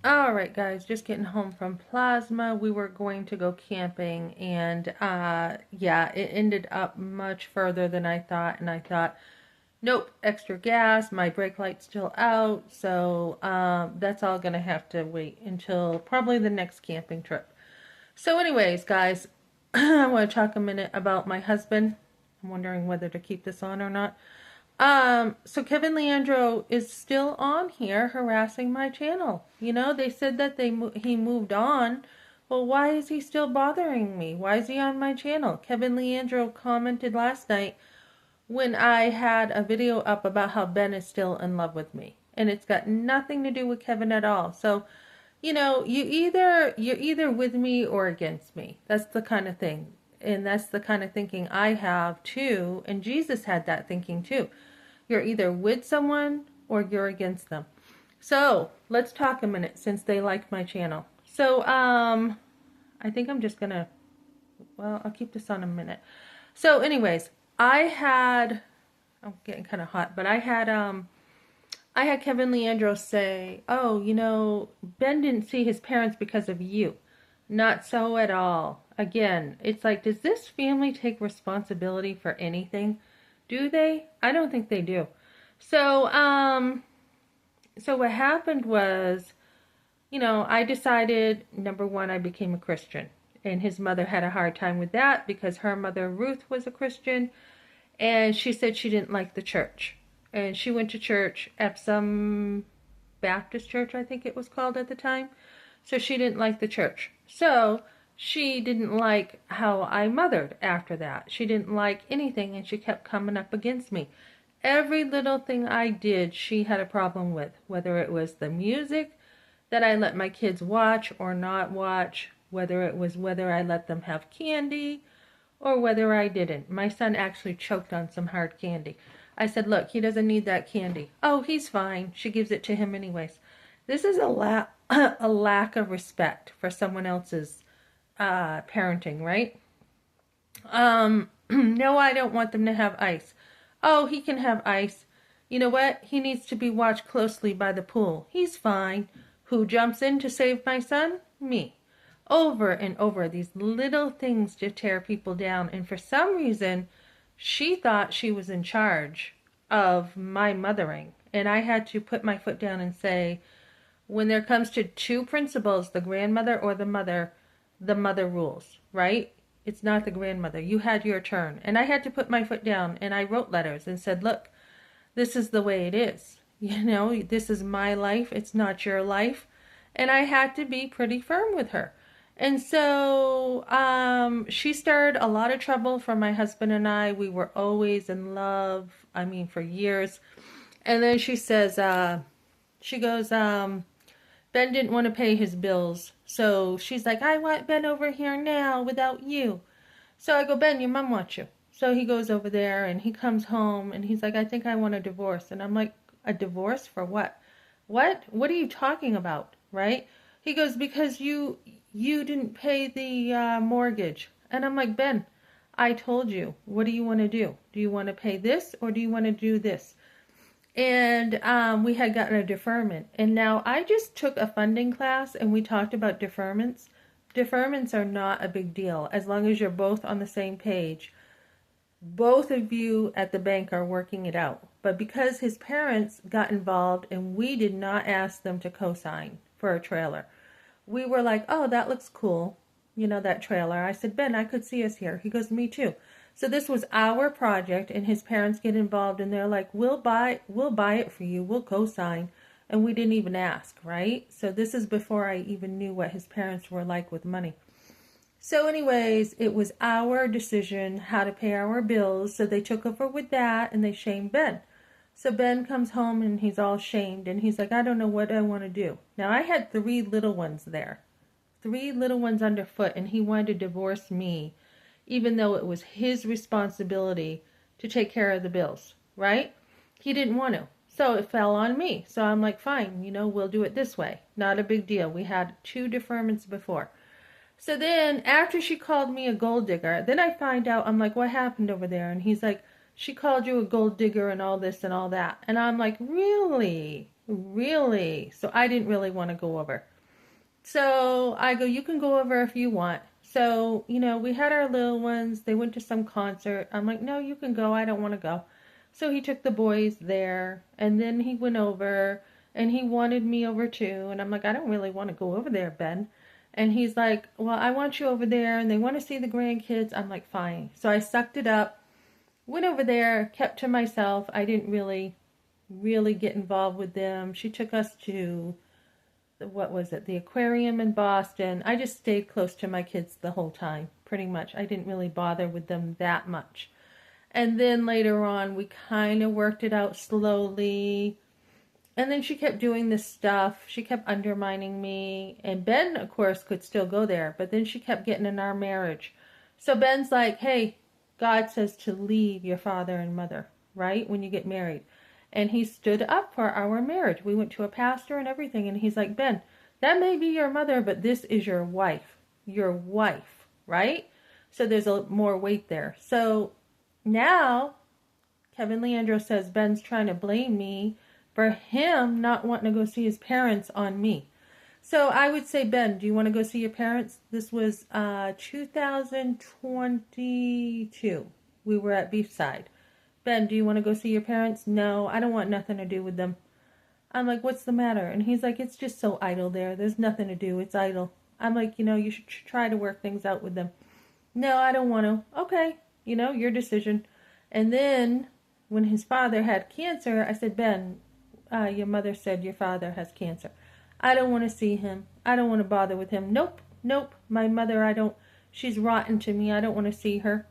All right, guys, just getting home from Plasma. We were going to go camping, and yeah, it ended up much further than I thought. And I thought, nope, extra gas. My brake light's still out, so that's all gonna have to wait until probably the next camping trip. So, anyways, guys, I want to talk a minute about my husband. I'm wondering whether to keep this on or not. So Kevin Leandro is still on here harassing my channel. You know, they said that he moved on. Well, why is he still bothering me? Why is he on my channel? Kevin Leandro commented last night when I had a video up about how Ben is still in love with me. And it's got nothing to do with Kevin at all. So, you know, you're either with me or against me. That's the kind of thing. And that's the kind of thinking I have too. And Jesus had that thinking too. You're either with someone or you're against them. So let's talk a minute since they like my channel. So I think I'm just gonna, well, I'll keep this on a minute. So anyways, I'm getting kind of hot, but I had Kevin Leandro say, oh, you know, Ben didn't see his parents because of you. Not so at all. Again, it's like, does this family take responsibility for anything? Do they? I don't think they do. So, so what happened was, you know, I decided, number one, I became a Christian. And his mother had a hard time with that because her mother, Ruth, was a Christian. And she said she didn't like the church. And she went to church at some Baptist church, I think it was called at the time. So she didn't like the church. So she didn't like how I mothered after that. She didn't like anything, and she kept coming up against me. Every little thing I did, she had a problem with, whether it was the music that I let my kids watch or not watch, whether it was whether I let them have candy or whether I didn't. My son actually choked on some hard candy. I said, look, he doesn't need that candy. Oh, he's fine. She gives it to him anyways. This is a lack of respect for someone else's parenting, right? No, I don't want them to have ice. Oh, he can have ice. You know what? He needs to be watched closely by the pool. He's fine. Who jumps in to save my son? Me. Over and over, these little things to tear people down. And for some reason, she thought she was in charge of my mothering. And I had to put my foot down and say, when there comes to two principles, the grandmother or the mother rules, right? It's not the grandmother. You had your turn. And I had to put my foot down, and I wrote letters and said, look, this is the way it is. You know, this is my life. It's not your life. And I had to be pretty firm with her. And so she started a lot of trouble for my husband and I. We were always in love, I mean, for years. And then she says, she goes, Ben didn't want to pay his bills. So she's like, I want Ben over here now without you. So I go, Ben, your mom wants you. So he goes over there and he comes home and he's like, I think I want a divorce. And I'm like, a divorce for what? What? What are you talking about? Right? He goes, because you didn't pay the mortgage. And I'm like, Ben, I told you. What do you want to do? Do you want to pay this or do you want to do this? And we had gotten a deferment. And now I just took a funding class and we talked about deferments. Deferments are not a big deal as long as you're both on the same page. Both of you at the bank are working it out. But because his parents got involved and we did not ask them to co-sign for a trailer, we were like, oh, that looks cool. You know, that trailer. I said, Ben, I could see us here. He goes, me too. So this was our project and his parents get involved and they're like, we'll buy it for you. We'll co-sign. And we didn't even ask, right? So this is before I even knew what his parents were like with money. So anyways, it was our decision how to pay our bills. So they took over with that and they shamed Ben. So Ben comes home and he's all shamed and he's like, I don't know what I want to do. Now I had 3 little ones there. 3 little ones underfoot, and he wanted to divorce me, even though it was his responsibility to take care of the bills, right? He didn't want to. So it fell on me. So I'm like, fine, you know, we'll do it this way. Not a big deal. We had 2 deferments before. So then after she called me a gold digger, then I find out, I'm like, what happened over there? And he's like, she called you a gold digger and all this and all that. And I'm like, really? Really? So I didn't really want to go over. So I go, you can go over if you want. So, we had our little ones. They went to some concert. I'm like, no, you can go. I don't want to go. So he took the boys there, and then he went over, and he wanted me over too. And I'm like, I don't really want to go over there, Ben. And he's like, well, I want you over there, and they want to see the grandkids. I'm like, fine. So I sucked it up, went over there, kept to myself. I didn't really get involved with them. She took us to what was it, the aquarium in Boston. I just stayed close to my kids the whole time, pretty much. I didn't really bother with them that much. And then later on, we kind of worked it out slowly. And then she kept doing this stuff. She kept undermining me. And Ben, of course, could still go there. But then she kept getting in our marriage. So Ben's like, hey, God says to leave your father and mother, right, when you get married. And he stood up for our marriage. We went to a pastor and everything. And he's like, Ben, that may be your mother, but this is your wife. Your wife, right? So there's more weight there. So now Kevin Leandro says Ben's trying to blame me for him not wanting to go see his parents on me. So I would say, Ben, do you want to go see your parents? This was 2022. We were at Beachside. Ben, do you want to go see your parents? No, I don't want nothing to do with them. I'm like, what's the matter? And he's like, it's just so idle there. There's nothing to do. It's idle. I'm like, you should try to work things out with them. No, I don't want to. Okay, your decision. And then when his father had cancer, I said, Ben, your mother said your father has cancer. I don't want to see him. I don't want to bother with him. Nope. My mother, she's rotten to me. I don't want to see her.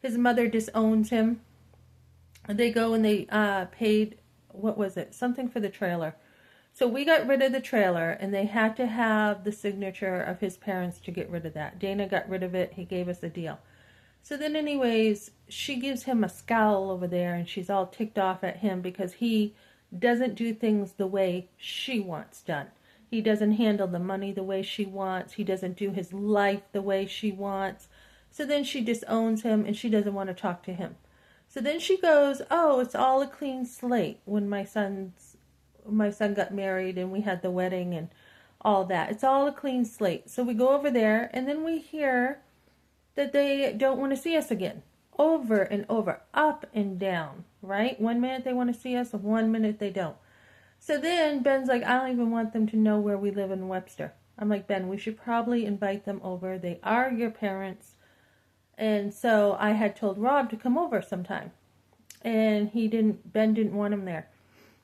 His mother disowns him. They go and they paid, what was it? Something for the trailer. So we got rid of the trailer, and they had to have the signature of his parents to get rid of that. Dana got rid of it. He gave us a deal. So then anyways, she gives him a scowl over there, and she's all ticked off at him because he doesn't do things the way she wants done. He doesn't handle the money the way she wants. He doesn't do his life the way she wants. So then she disowns him, and she doesn't want to talk to him. So then she goes, oh, it's all a clean slate when my son got married and we had the wedding and all that. It's all a clean slate. So we go over there, and then we hear that they don't want to see us again. Over and over, up and down, right? 1 minute they want to see us, and 1 minute they don't. So then Ben's like, I don't even want them to know where we live in Webster. I'm like, Ben, we should probably invite them over. They are your parents. And so I had told Rob to come over sometime. And Ben didn't want him there.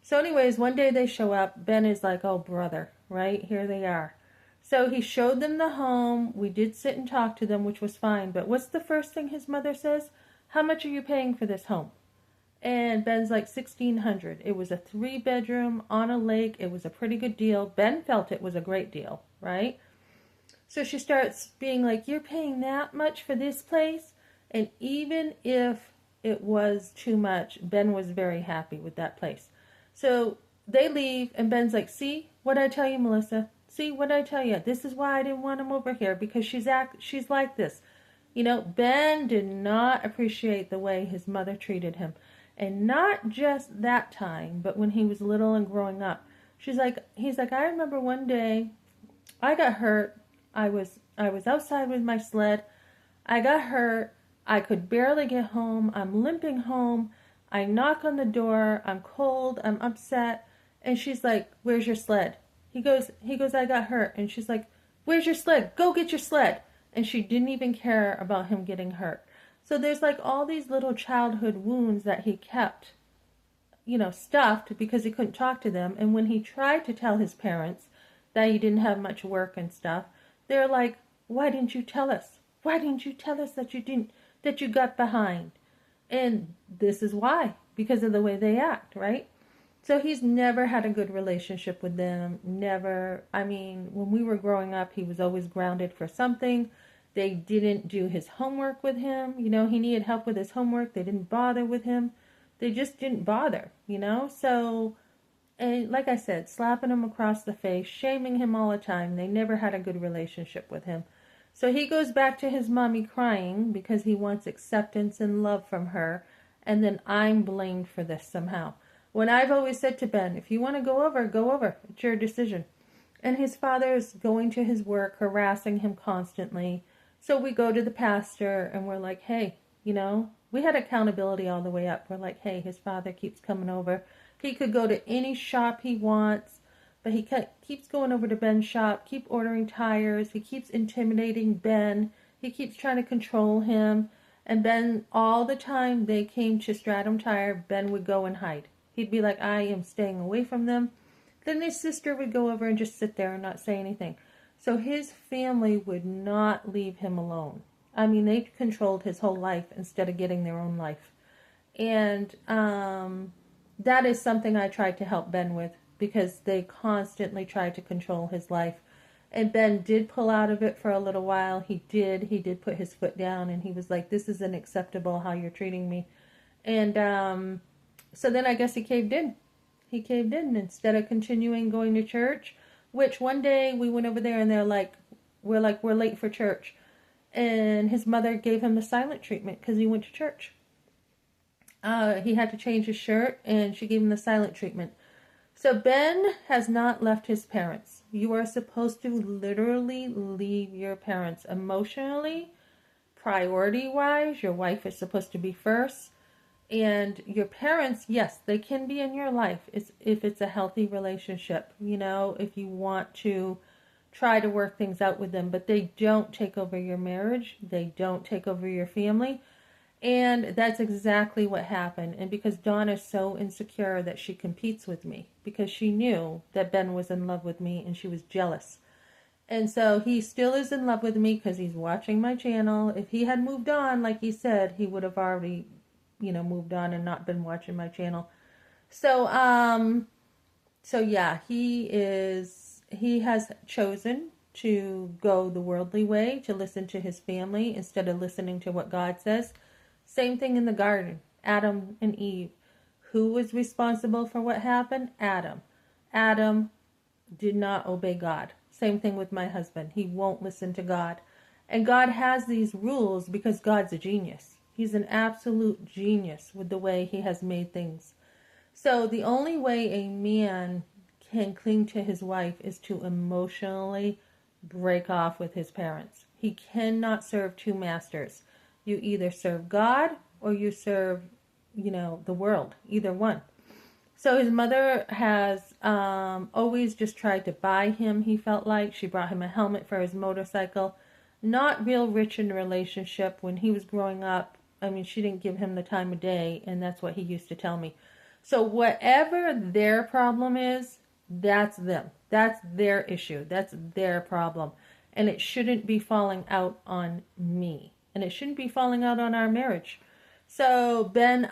So anyways, one day they show up. Ben is like, oh, brother, right? Here they are. So he showed them the home. We did sit and talk to them, which was fine. But what's the first thing his mother says? How much are you paying for this home? And Ben's like, $1,600. It was a 3-bedroom on a lake. It was a pretty good deal. Ben felt it was a great deal, right? So she starts being like, you're paying that much for this place? And even if it was too much, Ben was very happy with that place. So they leave, and Ben's like, see what I tell you, Melissa? See what I tell you? This is why I didn't want him over here, because she's like this. Ben did not appreciate the way his mother treated him. And not just that time, but when he was little and growing up. He's like, I remember one day I got hurt. I was outside with my sled. I got hurt. I could barely get home. I'm limping home. I knock on the door. I'm cold. I'm upset. And she's like, where's your sled? He goes, I got hurt. And she's like, where's your sled? Go get your sled. And she didn't even care about him getting hurt. So there's like all these little childhood wounds that he kept, stuffed because he couldn't talk to them. And when he tried to tell his parents that he didn't have much work and stuff, they're like, why didn't you tell us? Why didn't you tell us that you got behind? And this is why, because of the way they act, right? So he's never had a good relationship with them. Never. I mean, when we were growing up, he was always grounded for something. They didn't do his homework with him. He needed help with his homework. They didn't bother with him. They just didn't bother, So, and like I said, slapping him across the face, shaming him all the time. They never had a good relationship with him. So he goes back to his mommy crying because he wants acceptance and love from her. And then I'm blamed for this somehow. When I've always said to Ben, if you want to go over, go over. It's your decision. And his father's going to his work, harassing him constantly. So we go to the pastor and we're like, hey, we had accountability all the way up. We're like, hey, his father keeps coming over. He could go to any shop he wants, but he keeps going over to Ben's shop, keep ordering tires. He keeps intimidating Ben. He keeps trying to control him. And Ben, all the time they came to Stratum Tire, Ben would go and hide. He'd be like, I am staying away from them. Then his sister would go over and just sit there and not say anything. So his family would not leave him alone. I mean, they controlled his whole life instead of getting their own life. And that is something I tried to help Ben with, because they constantly tried to control his life. And Ben did pull out of it for a little while. He did put his foot down, and he was like, this isn't acceptable how you're treating me. And so then I guess he caved in. He caved in instead of continuing going to church, which one day we went over there and we're late for church. And his mother gave him the silent treatment because he went to church. He had to change his shirt, and she gave him the silent treatment. So Ben has not left his parents. You are supposed to literally leave your parents emotionally, priority-wise. Your wife is supposed to be first. And your parents, yes, they can be in your life if it's a healthy relationship, if you want to try to work things out with them. But they don't take over your marriage. They don't take over your family. And that's exactly what happened. And because Dawn is so insecure that she competes with me, because she knew that Ben was in love with me and she was jealous. And so he still is in love with me because he's watching my channel. If he had moved on, like he said, he would have already moved on and not been watching my channel. So yeah, he has chosen to go the worldly way, to listen to his family instead of listening to what God says. Same thing in the garden, Adam and Eve. Who was responsible for what happened? Adam. Adam did not obey God. Same thing with my husband. He won't listen to God. And God has these rules because God's a genius. He's an absolute genius with the way he has made things. So the only way a man can cling to his wife is to emotionally break off with his parents. He cannot serve two masters. You either serve God or you serve, the world, either one. So his mother has always just tried to buy him, he felt like. She brought him a helmet for his motorcycle. Not real rich in a relationship. When he was growing up, she didn't give him the time of day, and that's what he used to tell me. So whatever their problem is, that's them. That's their issue. That's their problem. And it shouldn't be falling out on me. And it shouldn't be falling out on our marriage. So Ben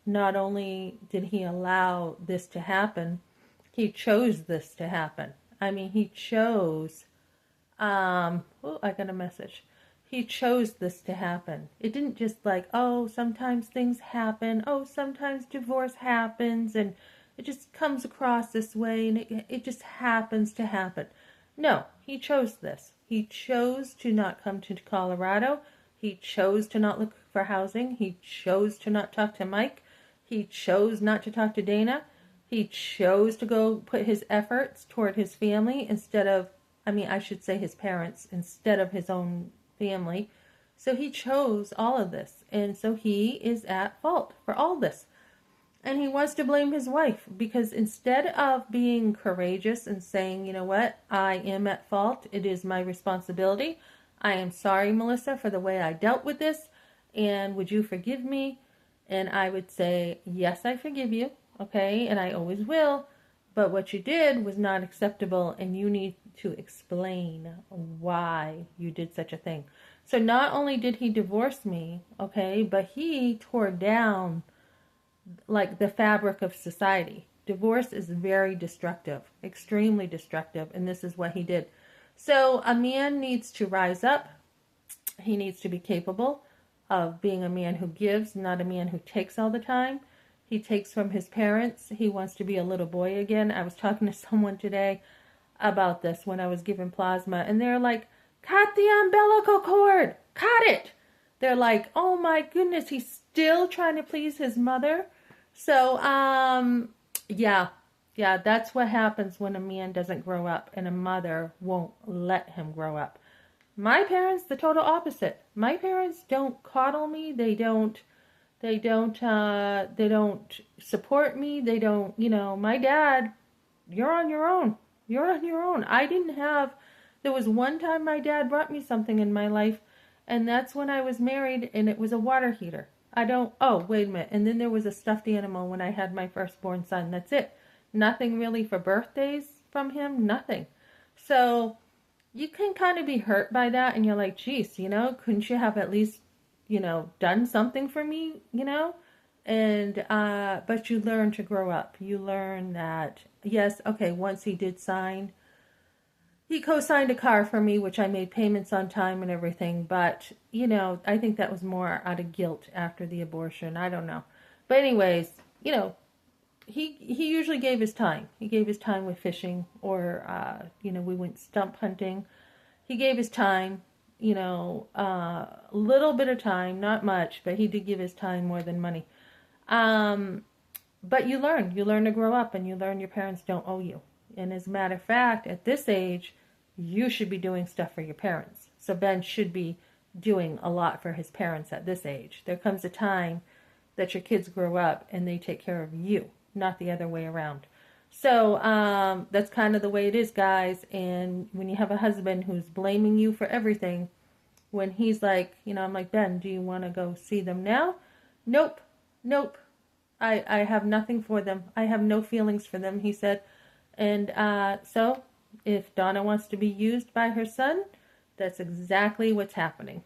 not only did he allow this to happen, he chose this to happen. He chose, I got a message. He chose this to happen. It didn't just sometimes things happen. Sometimes divorce happens and it just comes across this way and it just happens to happen. No, he chose this. He chose to not come to Colorado. He chose to not look for housing. He chose to not talk to Mike. He chose not to talk to Dana. He chose to go put his efforts toward his family instead of, I should say his parents, instead of his own family. So he chose all of this. And so he is at fault for all this. And he wants to blame his wife because instead of being courageous and saying, you know what, I am at fault. It is my responsibility. I am sorry, Melissa, for the way I dealt with this. And would you forgive me? And I would say, yes, I forgive you. Okay. And I always will. But what you did was not acceptable. And you need to explain why you did such a thing. So not only did he divorce me, okay, but he tore down the fabric of society. Divorce is very destructive, extremely destructive, and this is what he did. So a man needs to rise up. He needs to be capable of being a man who gives, not a man who takes all the time. He takes from his parents. He wants to be a little boy again. I was talking to someone today about this when I was giving plasma, and they're like, cut the umbilical cord, cut it. They're like, oh my goodness, he's still trying to please his mother. So, yeah, yeah, that's what happens when a man doesn't grow up and a mother won't let him grow up. My parents, the total opposite. My parents don't coddle me. They don't support me. They don't, my dad, you're on your own. You're on your own. There was one time my dad brought me something in my life, and that's when I was married, and it was a water heater. Oh, wait a minute. And then there was a stuffed animal when I had my firstborn son. That's it. Nothing really for birthdays from him, nothing. So you can kind of be hurt by that, and you're like, geez, couldn't you have at least, done something for me, And, but you learn to grow up. You learn that, yes, okay, once he co-signed a car for me, which I made payments on time and everything, but, I think that was more out of guilt after the abortion. I don't know. But anyways, he usually gave his time. He gave his time with fishing or, we went stump hunting. He gave his time, a little bit of time, not much, but he did give his time more than money. But you learn to grow up, and you learn your parents don't owe you. And as a matter of fact, at this age, you should be doing stuff for your parents. So Ben should be doing a lot for his parents at this age. There comes a time that your kids grow up and they take care of you, not the other way around. So that's kind of the way it is, guys. And when you have a husband who's blaming you for everything, when he's like, I'm like, Ben, do you want to go see them now? Nope, nope. I have nothing for them. I have no feelings for them, he said. And so if Donna wants to be used by her son, that's exactly what's happening.